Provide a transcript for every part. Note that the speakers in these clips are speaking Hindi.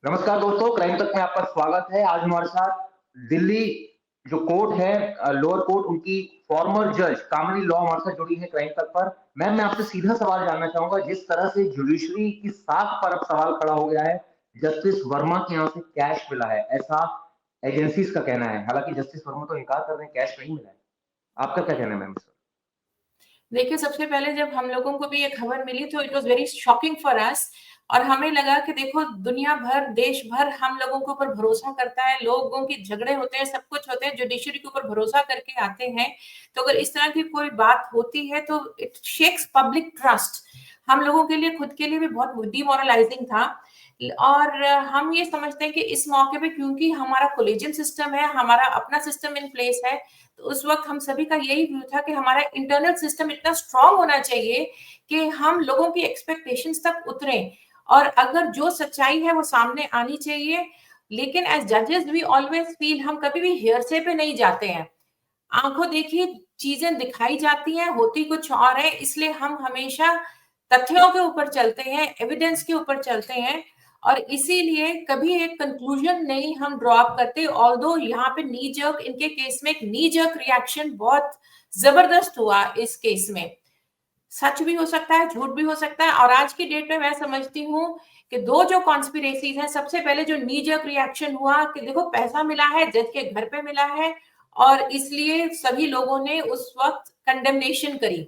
नमस्कार दोस्तों, क्राइम तक में आपका स्वागत है। आज हमारे साथ दिल्ली जो कोर्ट है, लोअर कोर्ट, उनकी फॉर्मर जज कामिनी लॉ हमारे साथ जुड़ी है क्राइम तक पर। मैम, मैं आपसे सीधा सवाल जानना चाहूंगा। जिस तरह से जुडिशरी की साख पर अब सवाल खड़ा हो गया है, जस्टिस वर्मा के यहाँ से कैश मिला है, ऐसा एजेंसीज का कहना है। हालांकि जस्टिस वर्मा तो इनकार कर रहे हैं, कैश नहीं मिला है। आपका क्या कहना है मैम? देखिए, सबसे पहले जब हम लोगों को भी ये खबर मिली तो it was very shocking for us. और हमें लगा कि देखो, दुनिया भर, देश भर हम लोगों के ऊपर भरोसा करता है, लोगों के झगड़े होते हैं, सब कुछ होते हैं, जुडिशरी के ऊपर भरोसा करके आते हैं। तो अगर इस तरह की कोई बात होती है तो इट शेक्स पब्लिक ट्रस्ट। हम लोगों के लिए, खुद के लिए भी बहुत डिमोरलाइजिंग था। और हम ये समझते हैं कि इस मौके पे, क्योंकि हमारा कोलेजियम सिस्टम है, हमारा अपना सिस्टम इन प्लेस है, तो उस वक्त हम सभी का यही व्यू था कि हमारा इंटरनल सिस्टम इतना स्ट्रांग होना चाहिए कि हम लोगों की एक्सपेक्टेशंस तक उतरें, और अगर जो सच्चाई है वो सामने आनी चाहिए। लेकिन एज जजेस वी ऑलवेज फील, हम कभी भी हेयरसे पे नहीं जाते हैं। आंखों देखी चीजें दिखाई जाती हैं, होती कुछ और है, इसलिए हम हमेशा तथ्यों के ऊपर चलते हैं, एविडेंस के ऊपर चलते हैं। और इसीलिए कभी एक कंक्लूजन नहीं हम ड्रॉप करते। ऑल्दो यहाँ पे नी जर्क, इनके केस में एक नी जर्क रिएक्शन बहुत जबरदस्त हुआ इस केस में। सच भी हो सकता है, झूठ भी हो सकता है। और आज की डेट में मैं समझती हूँ कि दो जो कॉन्स्पिरेसीज हैं, सबसे पहले जो नी जर्क रिएक्शन हुआ कि देखो पैसा मिला है, जज के घर पे मिला है, और इसलिए सभी लोगों ने उस वक्त कंडेमनेशन करी।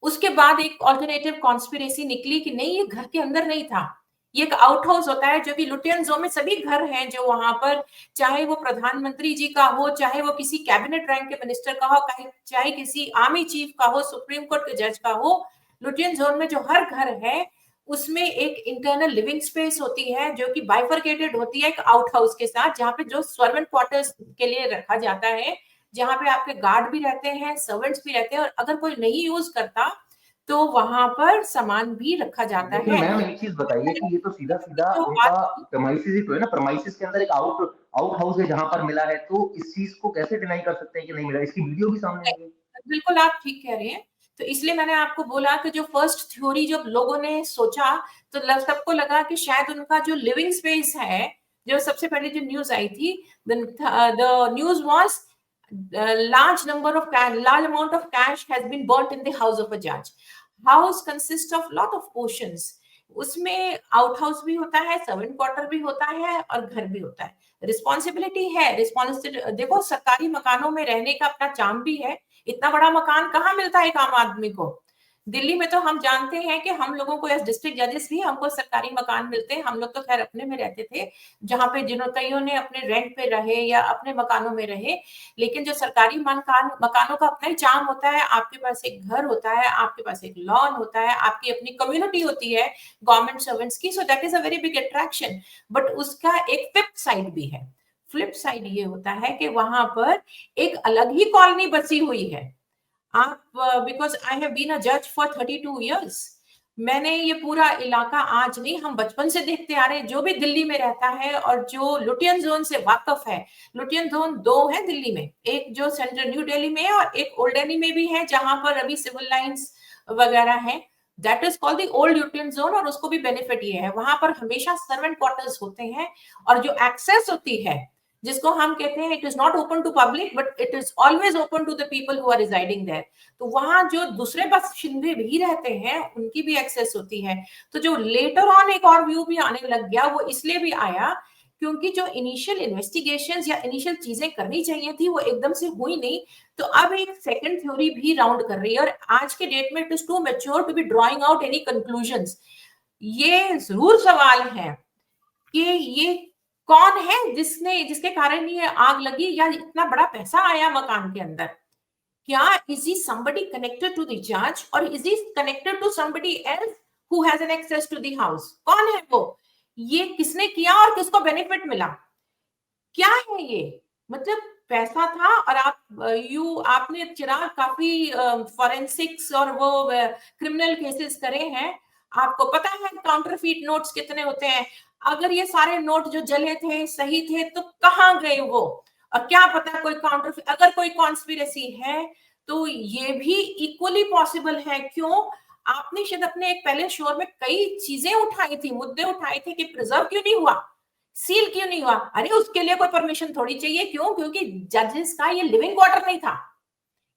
उसके बाद एक ऑल्टरनेटिव कॉन्स्पिरेसी निकली कि नहीं, ये घर के अंदर नहीं था, ये एक आउट हाउस होता है, जो कि लुटियन जोन में सभी घर हैं जो वहां पर, चाहे वो प्रधानमंत्री जी का हो, चाहे वो किसी कैबिनेट रैंक के मिनिस्टर का हो, चाहे किसी आर्मी चीफ का हो, सुप्रीम कोर्ट के जज का हो, लुटियन जोन में जो हर घर है उसमें एक इंटरनल लिविंग स्पेस होती है जो कि बाइफरकेटेड होती है एक आउट हाउस के साथ, जहां पे जो सर्वेंट क्वार्टर्स के लिए रखा जाता है, जहां पे आपके गार्ड भी रहते हैं, सर्वेंट्स भी रहते हैं, और अगर कोई नहीं यूज करता तो वहां पर सामान भी रखा जाता लेकिन है। मैम, एक चीज बताइए कि ये तो सीधा सीधा जो उनका बात, प्रमाइसिस ही तो है ना। प्रमाइसिस के अंदर एक आउट आउट हाउस है जहां पर मिला है, तो इस चीज को कैसे डिनाई कर सकते हैं कि नहीं मिला? इसकी वीडियो भी सामने आई है। बिल्कुल आप ठीक कह रहे हैं। तो इसलिए मैंने आपको बोला कि जो फर्स्ट थ्योरी जब लोगों ने सोचा, तो सबको लगा कि शायद उनका जो लिविंग स्पेस है, जो सबसे पहले जो न्यूज आई थी, the news was large amount of cash has been burnt in the house of a judge. House consists of lot of portions. उसमें आउट हाउस भी होता है, सर्वेंट क्वार्टर भी होता है, और घर भी होता है। रिस्पॉन्सिबिलिटी है, रिस्पॉन्सिबिलिटी देखो, सरकारी मकानों में रहने का अपना चार्म भी है। इतना बड़ा मकान कहाँ मिलता है एक आम आदमी को। दिल्ली में तो हम जानते हैं कि हम लोगों को एज डिस्ट्रिक्ट जजेस भी हमको सरकारी मकान मिलते हैं। हम लोग तो खैर अपने में रहते थे, जहां पे कईयों ने अपने रेंट पे रहे या अपने मकानों में रहे। लेकिन जो सरकारी मकानों का अपना ही चार्म होता है। आपके पास एक घर होता है, आपके पास एक लॉन होता है, आपकी अपनी कम्युनिटी होती है गवर्नमेंट सर्वेंट्स की। So that is a very big attraction. But उसका एक फ्लिप साइड भी है। फ्लिप साइड ये होता है कि वहां पर एक अलग ही कॉलोनी बसी हुई है। आप, because I have been a जज फॉर 32 years, मैंने ये पूरा इलाका आज नहीं, हम बचपन से देखते आ रहे हैं। जो भी दिल्ली में रहता है और जो लुटियन जोन से वाकफ है, लुटियन जोन दो है दिल्ली में, एक जो सेंट्रल न्यू दिल्ली में है और एक ओल्ड दिल्ली में भी है, जहां पर अभी सिविल लाइंस वगैरह है। That is called the old Lutyens zone. और उसको भी बेनिफिट ये है, वहां पर हमेशा सर्वेंट क्वार्टर्स होते हैं, और जो एक्सेस होती है, जिसको हम कहते हैं, it is not open to public but it is always open to the people who are residing there. तो वहां जो दूसरे बाशिंदे भी रहते हैं, उनकी भी एक्सेस होती है। तो जो लेटर ऑन एक और व्यू भी आने लग गया, वो इसलिए भी आया क्योंकि जो इनिशियल इन्वेस्टिगेशन या इनिशियल चीजें करनी चाहिए थी वो एकदम से हुई नहीं। तो अब एक सेकंड थ्योरी भी राउंड कर रही है, और आज के डेट में it is too mature to be drawing out any conclusions. ये जरूर सवाल है कि ये कौन है जिसके कारण ये आग लगी, या इतना बड़ा पैसा आया मकान के अंदर। क्या is he somebody connected to the judge, or is he connected to somebody else who has an access to the house? कौन है वो? ये किसने किया और किसको बेनिफिट मिला? क्या है ये? मतलब पैसा था, और आपने चिराग काफी फॉरेंसिक्स और वो क्रिमिनल केसेस करे हैं। आपको पता है काउंटरफीट नोट्स कितने होते हैं। अगर ये सारे नोट जो जले थे सही थे तो कहाँ गए वो? और क्या पता कोई काउंटरफीट, अगर कोई कॉन्स्पिरेसी है तो ये भी इक्वली पॉसिबल है। क्यों? आपने शायद अपने एक पहले शोर में कई चीजें उठाई थी, मुद्दे उठाए थे कि प्रिजर्व क्यों नहीं हुआ, सील क्यों नहीं हुआ। अरे उसके लिए कोई परमिशन थोड़ी चाहिए, क्यों? क्योंकि जजेस का ये लिविंग क्वार्टर नहीं था,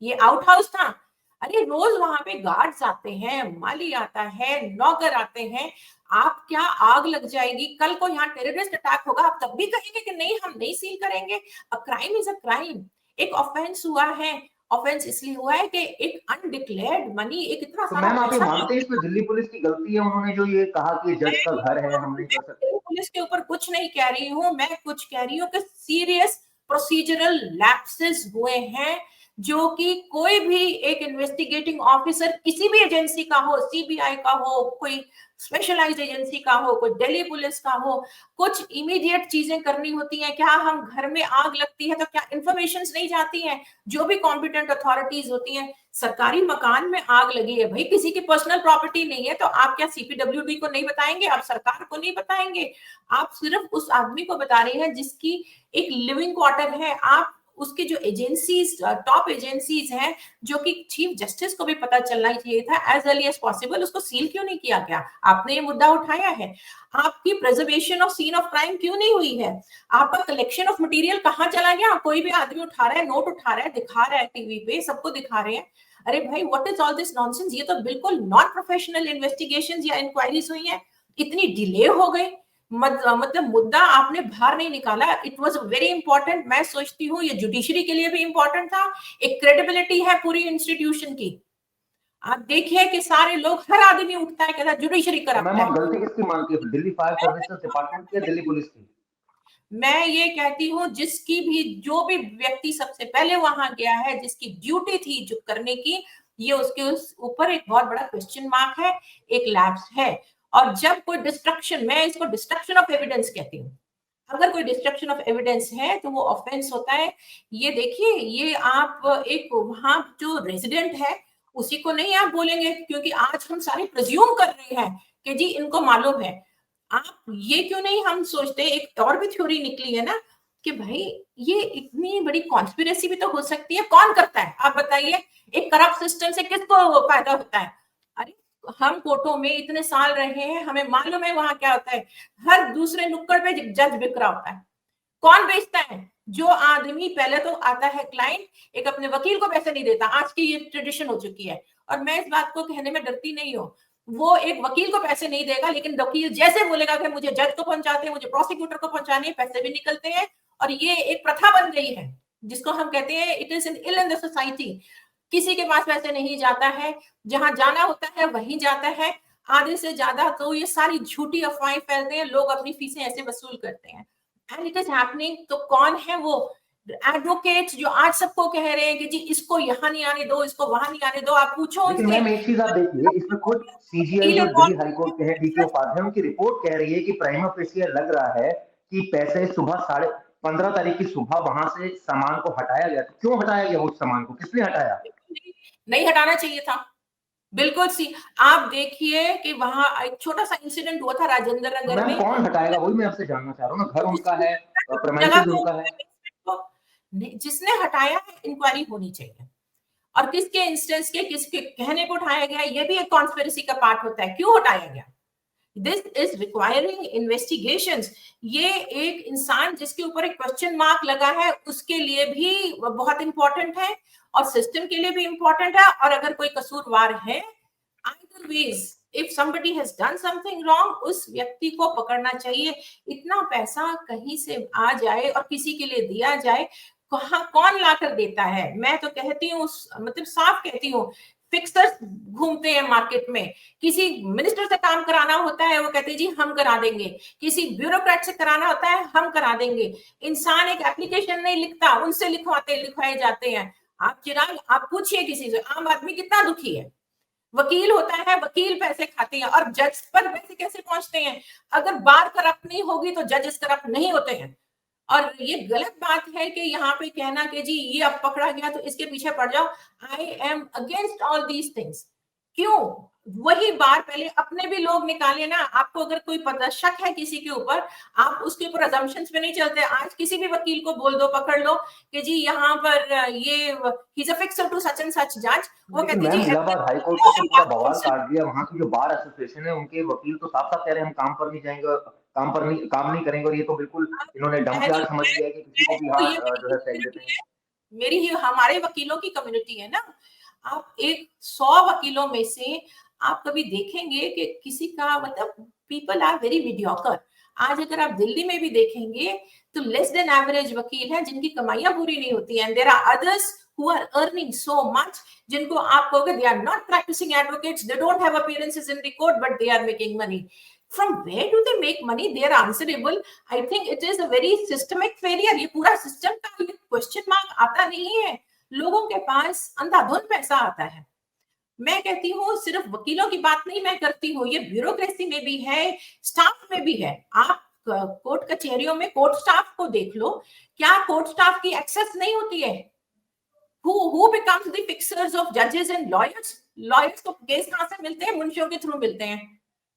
ये आउट हाउस था। अरे रोज वहां पे गार्ड्स आते हैं, माली आता है, नौकर आते हैं। आप क्या आग लग जाएगी, कल को यहाँ टेररिस्ट अटैक होगा, आप तब भी कहेंगे कि नहीं हम नहीं सील करेंगे। A crime is a crime. एक ऑफेंस हुआ है, ऑफेंस इसलिए हुआ है कि एक अनडिक्लेयर्ड मनी, एक इतना तो सारा मैम आप ये पैसा। मानते हैं इसमें दिल्ली पुलिस की गलती है, उन्होंने जो ये कहा कि जज का घर है हम नहीं कर सकते? मैं पुलिस के ऊपर कुछ नहीं कह रही हूँ, मैं कुछ कह रही हूँ कि सीरियस प्रोसीजरल लैप्सेस हुए हैं, जो कि कोई भी एक इन्वेस्टिगेटिंग ऑफिसर किसी भी एजेंसी का हो, सीबीआई का हो, कोई स्पेशलाइज्ड एजेंसी का हो, कोई दिल्ली पुलिस का हो, कुछ इमीडिएट चीजें करनी होती हैं। क्या हम घर में आग लगती है तो क्या इंफॉर्मेशन नहीं जाती हैं? जो भी कॉम्पिटेंट अथॉरिटीज होती हैं, सरकारी मकान में आग लगी है, भाई किसी की पर्सनल प्रॉपर्टी नहीं है, तो आप क्या सीपीडब्ल्यूडी को नहीं बताएंगे, आप सरकार को नहीं बताएंगे? आप सिर्फ उस आदमी को बता रहे हैं जिसकी एक लिविंग क्वार्टर है। आप उसकी जो एजेंसीज, टॉप एजेंसीज हैं, जो कि चीफ जस्टिस को भी पता चलना चाहिए था एज अर्ली एज पॉसिबल, उसको सील क्यों नहीं किया गया? आपने ये मुद्दा उठाया है। आपकी preservation of scene of crime क्यों नहीं हुई है? आपका कलेक्शन ऑफ मटेरियल कहाँ चला गया? कोई भी आदमी उठा रहा है, नोट उठा रहा है, दिखा रहा है टीवी पे, सबको दिखा रहे हैं। अरे भाई what is all this nonsense? ये तो बिल्कुल नॉट प्रोफेशनल इन्वेस्टिगेशंस या इंक्वायरीज हुई हैं, इतनी डिले हो गई। मतलब मुद्दा आपने बाहर नहीं निकाला। It was very important. मैं सोचती हूँ ये जुडिशरी के लिए भी इंपॉर्टेंट था, एक क्रेडिबिलिटी है पूरी इंस्टीट्यूशन की। आप देखिए कि सारे लोग, हर आदमी उठता है कहता है जुडिशरी तो करप्ट मैम है। आप गलती किसकी मानती है, दिल्ली फायर सर्विसेज डिपार्टमेंट की या दिल्ली पुलिस की? मैं ये कहती हूँ जिसकी भी, जो भी व्यक्ति सबसे पहले वहां गया है, जिसकी ड्यूटी थी जो करने की, ये उसके उस ऊपर एक बहुत बड़ा क्वेश्चन मार्क है, एक लैप्स है। और जब कोई डिस्ट्रक्शन, मैं इसको डिस्ट्रक्शन ऑफ एविडेंस कहती हूँ, अगर कोई डिस्ट्रक्शन ऑफ एविडेंस है तो वो ऑफेंस होता है। ये देखिए, ये आप एक वहां जो रेजिडेंट है उसी को नहीं आप बोलेंगे, क्योंकि आज हम सारे प्रिज्यूम कर रहे हैं कि जी इनको मालूम है। आप ये क्यों नहीं हम सोचते, एक और भी थ्योरी निकली है ना कि भाई ये इतनी बड़ी कॉन्स्पिरेसी भी तो हो सकती है, कौन करता है आप बताइए? एक करप्ट सिस्टम से किसको फायदा होता है? अरे हम कोर्टों में इतने साल रहे हैं, हमें मालूम है वहां क्या होता है। हर दूसरे नुक्कड़ पे जज बिक रहा होता है। कौन बेचता है? जो आदमी पहले तो आता है क्लाइंट, एक अपने वकील को पैसे नहीं देता, आज की ये ट्रेडिशन हो चुकी है। और मैं इस बात को कहने में डरती नहीं हूँ, वो एक वकील को पैसे नहीं देगा, लेकिन वकील जैसे बोलेगा कि मुझे जज को पहुंचाते हैं, मुझे प्रोसिक्यूटर को पहुंचाने, पैसे भी निकलते हैं। और ये एक प्रथा बन गई है जिसको हम कहते हैं it is in ill in the society. किसी के पास पैसे नहीं जाता है, जहां जाना होता है वहीं जाता है। आधे से ज्यादा तो ये सारी झूठी अफवाहें फैलते हैं, लोग अपनी फीसें ऐसे वसूल करते हैं। And it is happening. तो कौन है वो एडवोकेट जो आज सबको कह रहे हैं कि जी इसको यहाँ नहीं आने दो, इसको वहां नहीं आने दो? आप पूछो लेकिन उनसे। मैम एक चीज आप देखिए, इसमें खुद सीजीआई वकील जो दिल्ली इन्वॉल्व, हाईकोर्ट के हैं डीके उपाध्याय, उनकी रिपोर्ट कह रही है कि प्राइमा फेसिया लग रहा है कि पैसे सुबह 15 तारीख की सुबह वहां से सामान को हटाया गया। तो क्यों हटाया गया उस सामान को, किसने हटाया? नहीं हटाना चाहिए था। बिल्कुल सी। आप देखिए कि वहां एक छोटा सा इंसिडेंट हुआ था राजेंद्र तो नगर मैम में। कौन हटाएगा, वही मैं आपसे जानना चाह रहा हूँ ना। घर उनका है, जगह प्रेमाइसेस को, उनका है। जिसने हटाया है इंक्वायरी होनी चाहिए। और किसके इंस्टेंस के, किसके कहने को उठाया गया, ये भी एक कॉन्स्पिरेसी का पार्ट होता है। क्यों हटाया गया? This is requiring investigations. ये एक इंसान जिसके ऊपर एक क्वेश्चन मार्क लगा है, उसके लिए भी बहुत इंपॉर्टेंट है और सिस्टम के लिए भी इंपॉर्टेंट है। और अगर कोई कसूरवार है, either ways, if somebody has done something wrong, उस व्यक्ति को पकड़ना चाहिए। इतना पैसा कहीं से आ जाए और किसी के लिए दिया जाए, कहाँ कौन लाकर देता है? मैं तो कहती हूँ, मतलब साफ कहती हूँ, फिक्सर्स घूमते हैं मार्केट में। किसी मिनिस्टर से काम कराना होता है, वो कहते हैं जी हम करा देंगे। किसी ब्यूरोक्रेट से कराना होता है, हम करा देंगे। इंसान एक एप्लीकेशन नहीं लिखता, उनसे लिखवाए जाते हैं। आप चिराग, आप पूछिए किसी से, आम आदमी कितना दुखी है। वकील होता है, वकील पैसे खाते हैं, और जज पर पैसे कैसे पहुंचते हैं? अगर बार करप्ट नहीं होगी तो जजेस करप्ट नहीं होते हैं। और ये गलत बात है कि यहाँ पे कहना कि जी ये अब पकड़ा गया तो इसके पीछे पड़ जाओ। I am against all these things. क्यों? वही बार पहले अपने भी लोग निकाले ना। आपको अगर कोई पता शक है किसी के ऊपर, आप उसके ऊपर अजम्पशंस पे नहीं चलते। आज किसी भी वकील को बोल दो, पकड़ लो कि जी यहाँ पर ये he is a fixer to such and such जज, वो लेकिन कहती मैम जी इलाहाबाद हाई कोर्ट ने तो पूरा बवाल काट दिया, वहां की जो बार एसोसिएशन है उनके वकील तो साफ साफ कह रहे हैं हम काम पर नहीं जाएंगे, काम नहीं करेंगे, और ये तो बिल्कुल इन्होंने डंप यार्ड समझ लिया है कि किसी को भी तो ये हाथ जो मेरी है फेंक देते कम्युनिटी हैं। है, मेरी ही हमारे वकीलों की कम्युनिटी है ना। आप एक 100 वकीलों में से आप कभी देखेंगे कि किसी का मतलब पीपल आर वेरी मीडियोकर। आज अगर आप दिल्ली में भी देखेंगे तो लेस देन एवरेज वकील हैं जिनकी कमाइयां पूरी नहीं होती हैं। There are others who are earning so much, जिनको आप कहोगे they are not practicing advocates, they don't have appearances in the court but they are making money. From where do they make money? They are answerable. I think it is a very systemic failure. ये पूरा सिस्टम का ये क्वेश्चन मार्क आता नहीं है। लोगों के पास अंधाधुंध पैसा आता है। मैं कहती हूँ सिर्फ वकीलों की बात नहीं मैं करती हूँ, ये ब्यूरोक्रेसी में भी है, स्टाफ में भी है। आप कोर्ट कचहरियों में कोर्ट स्टाफ को देख लो, क्या कोर्ट स्टाफ की एक्सेस नहीं होती है? who becomes the fixers of judges and lawyers? Lawyers को केस कहां से मिलते हैं? मुंशियों के थ्रू मिलते हैं।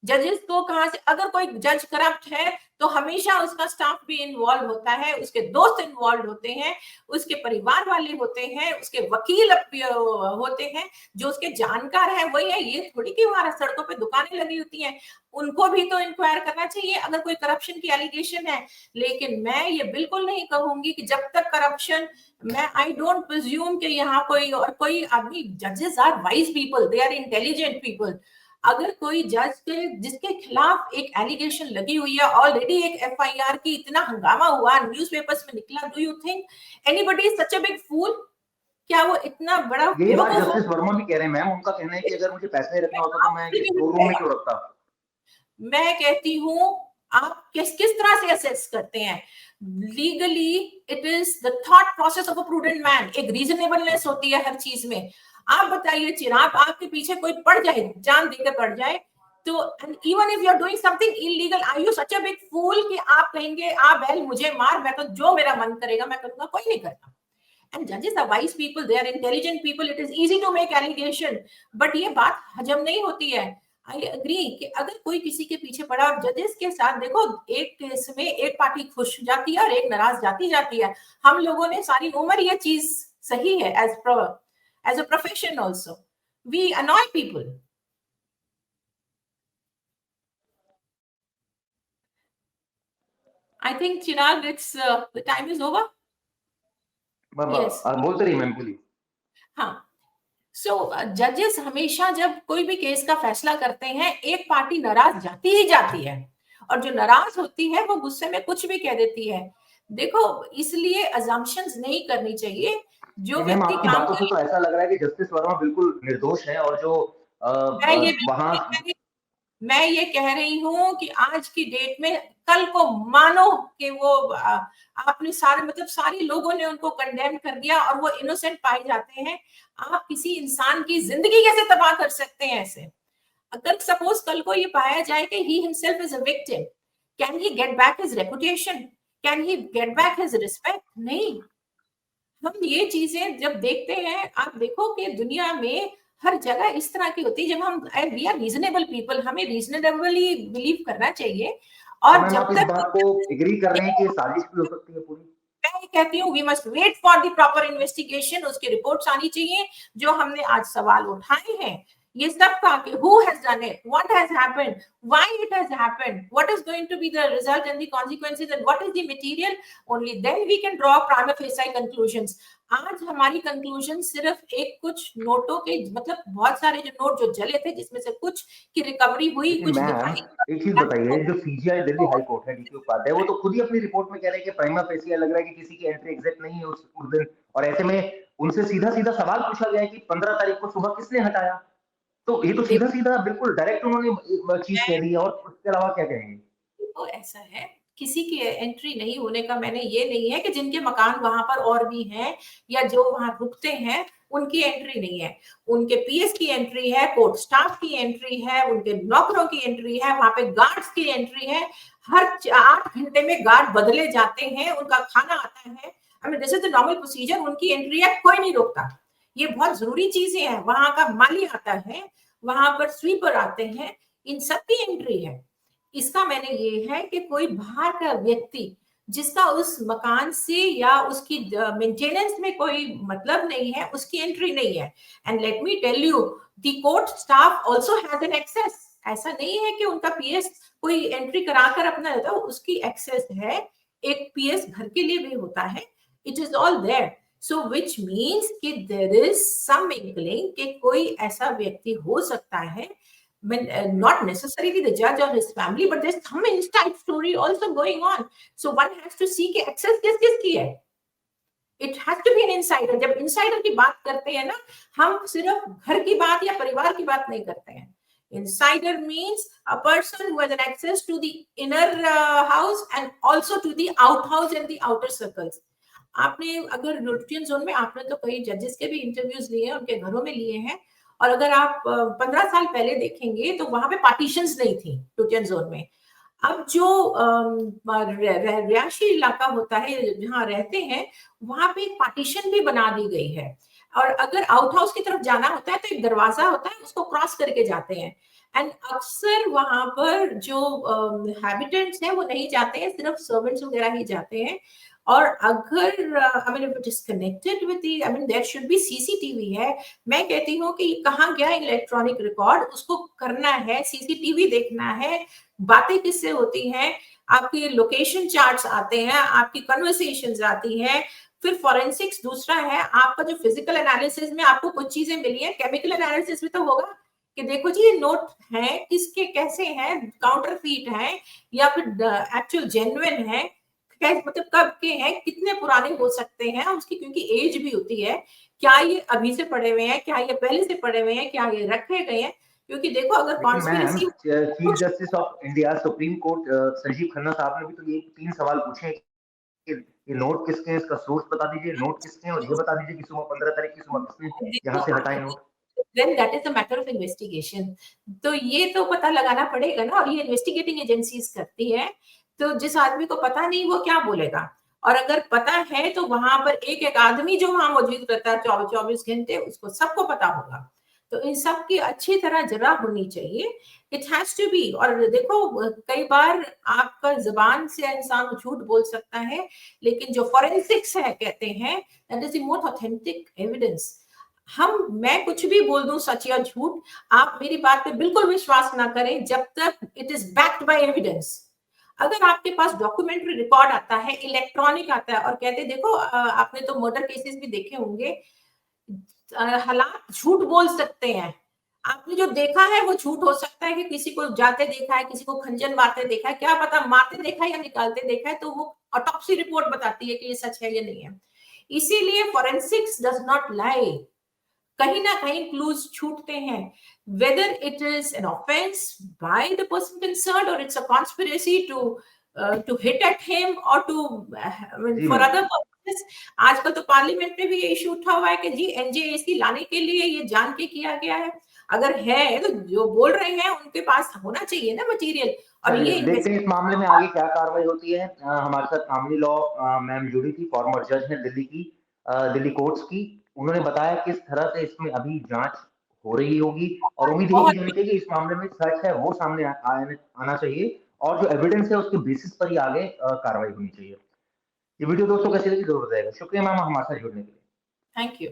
जजेस को कहां से? अगर कोई जज करप्ट है तो हमेशा उसका स्टाफ भी इन्वॉल्व होता है, उसके दोस्त इन्वॉल्व होते हैं, उसके परिवार वाले होते हैं, उसके वकील होते हैं, जो उसके जानकार है वही है। ये थोड़ी कि हमारा सड़कों पे दुकानें लगी होती हैं, उनको भी तो इंक्वायर करना चाहिए अगर कोई करप्शन की एलिगेशन है। लेकिन मैं ये बिल्कुल नहीं कहूंगी कि जब तक करप्शन, मैं आई डोंट प्रिज्यूम कि यहाँ कोई और कोई आदमी, जजेस are wise people, they are intelligent people. अगर कोई जज के जिसके खिलाफ एक एलिगेशन लगी हुई है, ऑलरेडी एक एफआईआर की इतना हंगामा हुआ, न्यूज़पेपर्स में निकला, do you think anybody is such a big fool? क्या वो इतना बड़ा यही बात बेवकूफ जस्टिस वर्मा भी कह रहे हैं मैम, उनका कहना है कि अगर मुझे पैसा ही रखना होता तो मैं स्टोर रूम में क्यों रखता। मैं कहती हूँ आप किस किस तरह से असेस करते हैं legally? It is the thought process of a prudent man. एक रीजनेबलनेस होती है हर चीज में। आप बताइए चिराग, आपके पीछे कोई पड़ जाए, जान देकर पड़ जाए, तो even if you are doing something illegal, are you such a big fool कि आप कहेंगे आ बैल मुझे मार, मैं तो जो मेरा मन करेगा मैं करूंगा? कोई नहीं करता। And judges are wise people, they are intelligent people, it is easy to make allegation, but ये बात हजम नहीं होती है। आई अग्री कि अगर कोई किसी के पीछे पड़ा, और जजेस के साथ देखो, एक केस में एक पार्टी खुश जाती है और एक नाराज जाती है। हम लोगों ने सारी उम्र ये चीज सही है as a profession also, we annoy people. I think Chirag it's the time is over. Yes, बोलते रहिए मैम, बोलिए। हाँ। सो जजेस हमेशा जब कोई भी केस का फैसला करते हैं, एक पार्टी नाराज जाती ही जाती है, और जो नाराज होती है वो गुस्से में कुछ भी कह देती है। देखो, इसलिए अजम्पशंस नहीं करनी चाहिए। जो मैम व्यक्ति आपकी काम बातों से कर, तो ऐसा लग रहा है कि जस्टिस वर्मा बिल्कुल निर्दोष है, और जो मैं ये बिल्कुल वहां। नहीं कह रही, मैं ये कह रही हूँ कि आज की डेट में, कल को मानो कि वो आपने सारे मतलब सारे लोगों ने उनको कंडेम कर दिया और वो इनोसेंट पाए जाते हैं। आप किसी इंसान की जिंदगी कैसे तबाह कर सकते हैं ऐसे? अगर सपोज कल को ये पाया जाए कि he himself is a victim, can he get back his reputation? Can he get back his respect? नहीं। हम ये चीजें जब देखते हैं, आप देखो कि दुनिया में हर जगह इस तरह की होती है। जब हम वी आर रीजनेबल पीपल, हमें रीजनेबली बिलीव करना चाहिए। तो और मैम आप जब इस तक बात को एग्री कर रहे हैं कि ये साजिश भी हो सकती है पूरी? मैं कहती हूँ we must wait for the proper investigation, उसकी रिपोर्ट्स आनी चाहिए। जो हमने आज सवाल उठाए हैं ये सब का कि who has done it, what has happened, why it has happened, what is going to be the result and the consequences, and what is the material, only then we can draw prima facie conclusions. आज हमारी कंक्लूजन सिर्फ एक कुछ नोटों के, मतलब बहुत सारे जो नोट जो जले थे जिसमें से कुछ की रिकवरी हुई, लेकिन कुछ मैम दिखाई। एक चीज बताइए, जो सीजीआई दिल्ली हाई कोर्ट है, डीके उपाध्याय, वो तो खुद ही अपनी रिपोर्ट में कह रहे हैं कि प्राइमा फेसी लग रहा है कि किसी की एंट्री एग्जैक्ट नहीं है उस दिन, और ऐसे में उनसे सीधा सीधा सवाल पूछा गया है कि 15 तारीख को सुबह किसने हटाया। तो ये तो सीधा सीधा बिल्कुल डायरेक्ट उन्होंने चीज कह दी है, और उसके अलावा क्या कहेंगे? तो ऐसा है, किसी की एंट्री नहीं होने का मैंने ये नहीं है कि जिनके मकान वहां पर और भी हैं या जो वहां रुकते हैं उनकी एंट्री नहीं है। उनके पीएस की एंट्री है, कोर्ट स्टाफ की एंट्री है, उनके नौकरों की एंट्री है, वहां पे गार्ड्स की एंट्री है। हर 8 घंटे में गार्ड बदले जाते हैं, उनका खाना आता है। I mean this is the normal procedure, उनकी एंट्री है, कोई नहीं रोकता। ये बहुत जरूरी चीजें हैं। वहां का माली आता है, वहां पर स्वीपर आते हैं, इन सबकी एंट्री है। इसका मैंने ये है कि कोई बाहर का व्यक्ति जिसका उस मकान से या उसकी मेंटेनेंस में कोई मतलब नहीं है, उसकी एंट्री नहीं है। And let me tell you, the court staff also has an access. ऐसा नहीं है कि उनका पीएस कोई एंट्री कराकर अपना रहता है, उसकी एक्सेस है। एक पीएस घर के लिए भी होता है। It is all there. So which means कि देयर इज सम इनक्लिंग कि कोई ऐसा व्यक्ति हो सकता है, not necessarily the judge or his family, but there's some inside story also going on. So one has to see कि access किस-किसकी है। It has to be an insider. जब insider की बात करते हैं ना, हम सिर्फ घर की बात या परिवार की बात नहीं करते हैं। Insider means a person who has an access to the inner house and also to the outhouse and the outer circles. आपने अगर न्यूट्रिएंट जोन में आपने तो कई जजेस के भी इंटरव्यूज लिए हैं, उनके घरों में लिए हैं, और अगर आप 15 साल पहले देखेंगे तो वहां पे पार्टीशंस नहीं थी न्यूट्रिएंट जोन में। अब जो रिहायशी इलाका होता है जहाँ रहते हैं, वहां पे एक पार्टीशन भी बना दी गई है। और अगर आउट हाउस की तरफ जाना होता है तो एक दरवाजा होता है, उसको क्रॉस करके जाते हैं। एंड अक्सर वहां पर जो हैबिटेंट्स हैं वो नहीं जाते हैं, सिर्फ सर्वेंट्स वगैरह ही जाते हैं। और अगर I mean if it is connected with the, I mean there should be CCTV है। मैं कहती हूँ कि कहाँ गया इलेक्ट्रॉनिक रिकॉर्ड, उसको करना है, सीसीटीवी देखना है, बातें किससे होती हैं, आपके लोकेशन चार्ट्स आते हैं, आपकी कन्वर्सेशंस आती हैं। फिर फॉरेंसिक्स दूसरा है, आपका जो फिजिकल एनालिसिस में आपको कुछ चीजें मिली हैं, केमिकल एनालिसिस भी तो होगा कि देखो जी ये नोट है किसके कैसे हैं, काउंटरफीट हैं या फिर एक्चुअल जेन्युइन है, मतलब कब के हैं, कितने पुराने हो सकते हैं उसकी, क्योंकि एज भी होती है। क्या ये अभी से पड़े हुए हैं, क्या ये पहले से पड़े हुए हैं, क्या ये रखे गए हैं, क्योंकि देखो अगर ma'am, conspiracy. Chief justice of India supreme court Sanjeev Khanna साहब ने भी तो ये 3 सवाल पूछे कि ये नोट किसके हैं, इसका सोर्स बता दीजिए, नोट किसके हैं, और ये बता दीजिए कि सुबह 15 तारीख की सुबह किसने यहाँ से हटाए note. then that is a matter of investigation। तो ये तो पता लगाना पड़ेगा ना, और ये इन्वेस्टिगेटिंग एजेंसीज करती है। तो जिस आदमी को पता नहीं वो क्या बोलेगा, और अगर पता है तो वहां पर एक एक आदमी जो वहां मौजूद रहता है 24 घंटे, उसको सबको पता होगा। तो इन सब की अच्छी तरह जरा होनी चाहिए। It has to be. और देखो कई बार आपका जुबान से इंसान झूठ बोल सकता है, लेकिन जो फॉरेंसिक्स है कहते हैं that is the most authentic evidence. मैं कुछ भी बोल दूं, सच या झूठ, आप मेरी बात पे बिल्कुल विश्वास ना करें जब तक it is backed by evidence. अगर आपके पास डॉक्यूमेंट्री रिकॉर्ड आता है, इलेक्ट्रॉनिक आता है, और कहते देखो आपने तो मर्डर केसेस भी देखे होंगे, हालात झूठ बोल सकते हैं। आपने जो देखा है वो झूठ हो सकता है कि किसी को जाते देखा है, किसी को खंजर मारते देखा है, क्या पता मारते देखा है या निकालते देखा है, तो वो ऑटोप्सी रिपोर्ट बताती है कि ये सच है या नहीं है। इसीलिए फॉरेंसिक्स डज नॉट लाई। कहीं ना कहीं क्लूज छूटते हैं, whether it is an offense by the person concerned or it's a conspiracy to hit at him or to I mean, जी for मैम। other purposes। आजकल तो पार्लियामेंट में भी ये इशू उठा हुआ है कि जी एनजेएसी लाने के लिए ये जान के किया गया है। अगर है तो जो बोल रहे हैं उनके पास होना चाहिए ना मटेरियल, और ये देखते हैं इस मामले में आगे क्या कार्रवाई होती है। हमारे साथ कामनी लॉ मैम जुड़ी थी, फॉर्मर जज है दिल्ली की, दिल्ली कोर्ट्स की। उन्होंने बताया किस तरह से इसमें अभी जांच हो रही होगी, और उम्मीद यही की बहुत जानी चाहिए कि इस मामले में सच है वो सामने आना चाहिए, और जो एविडेंस है उसके बेसिस पर ही आगे कार्रवाई होनी चाहिए। ये वीडियो दोस्तों कैसी लगी जरूर बताइएगा। शुक्रिया मैम हमारे साथ जुड़ने के लिए। Thank you.